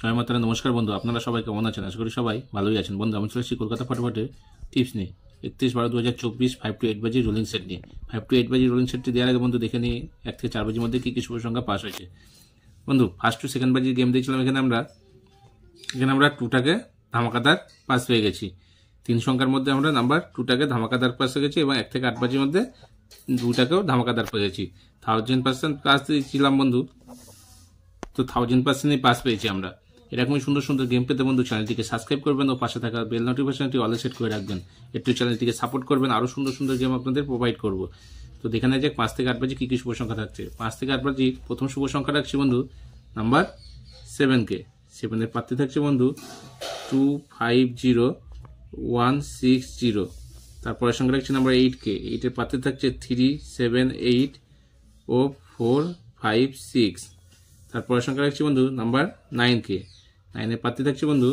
জয় মাতারা। নমস্কার বন্ধু, আপনারা সবাই কেমন আছেন? আশা করি সবাই ভালোই আছেন। বন্ধু, আমি চলে এসেছি কলকাতা ফটাফটে টিপস নিয়ে 31/12/2024 5 to 8 বাজি রোলিং সেট নিয়ে। 5 to 8 বাজি রোলিং সেটটি দেওয়ার আগে বন্ধু দেখে নিই 1 থেকে 4 বাজির মধ্যে কী কী শুভ সংখ্যা পাস হয়েছে। বন্ধু, ফার্স্ট টু সেকেন্ড বাজির গেম দিয়েছিলাম। এখানে আমরা 2টাকে ধামাকাদার পাস পেয়ে গেছি। 3 সংখ্যার মধ্যে আমরা নাম্বার 2টাকে ধামাকাদার পাস হয়ে গেছি এবং 1 থেকে 8 বাজির মধ্যে 2টাকেও ধামাকাদার পেয়ে গেছি। 1000% পাস দিয়েছিলাম বন্ধু, তো 1000%ই পাস পেয়েছি আমরা। এরকমই সুন্দর সুন্দর গেম পেতে বন্ধু চ্যানেলটিকে সাবস্ক্রাইব করবেন ও পাশে থাকা বেল নোটিফিকেশনটি অলে সেট করে রাখবেন। একটু চ্যানেলটিকে সাপোর্ট করবেন, আরও সুন্দর সুন্দর গেম আপনাদের প্রোভাইড করব। তো দেখে নেওয়া যাক 5 থেকে 8 বাজি কী কী শুভ সংখ্যা থাকছে। 5 থেকে 8 বাজি প্রথম শুভ সংখ্যা রাখছি বন্ধু নাম্বার 7কে। 7 এর প্রার্থী থাকছে বন্ধু 250160। তারপরের সংখ্যা রাখছি নাম্বার 8কে। 8 এর প্রার্থী থাকছে 378 ও 456। তারপরের সংখ্যা রাখছি বন্ধু নাম্বার 9কে। 9 এর প্রার্থী থাকছে বন্ধু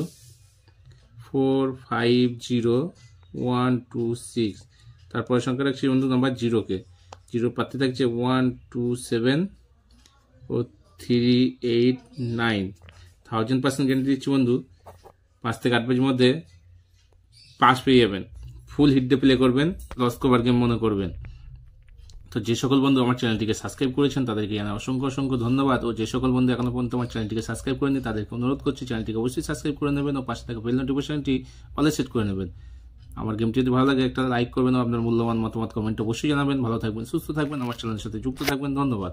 450126। তারপরের সংখ্যা রাখছি বন্ধু নাম্বার 0কে। 0 প্রার্থী থাকছে 127 ও 389। 1000% গ্যারান্টি দিচ্ছি বন্ধু 5 থেকে 8 বাজির মধ্যে পাস পেয়ে যাবেন। ফুল হিট দিয়ে প্লে করবেন, লস কভার গেম মনে করবেন। তো যে সকল বন্ধু আমার চ্যানেলটিকে সাবস্ক্রাইব করেছেন তাদেরকে জানাই অসংখ্য অসংখ্য ধন্যবাদ। ও যে সকল বন্ধু এখনো পর্যন্ত আমার চ্যানেলটিকে সাবস্ক্রাইব করেনি তাদেরকে অনুরোধ করছি চ্যানেলটিকে অবশ্যই সাবস্ক্রাইব করে নেবেন ও পাশে থাকা বেল নোটিফিকেশনটি অলে সেট করে নেবেন। আমার গেমটি যদি ভালো লাগে একটা লাইক করবেন ও আপনার মূল্যবান মতামত কমেন্ট অবশ্যই জানাবেন। ভালো থাকবেন, সুস্থ থাকবেন, আমার চ্যানেলের সাথে যুক্ত থাকবেন। ধন্যবাদ।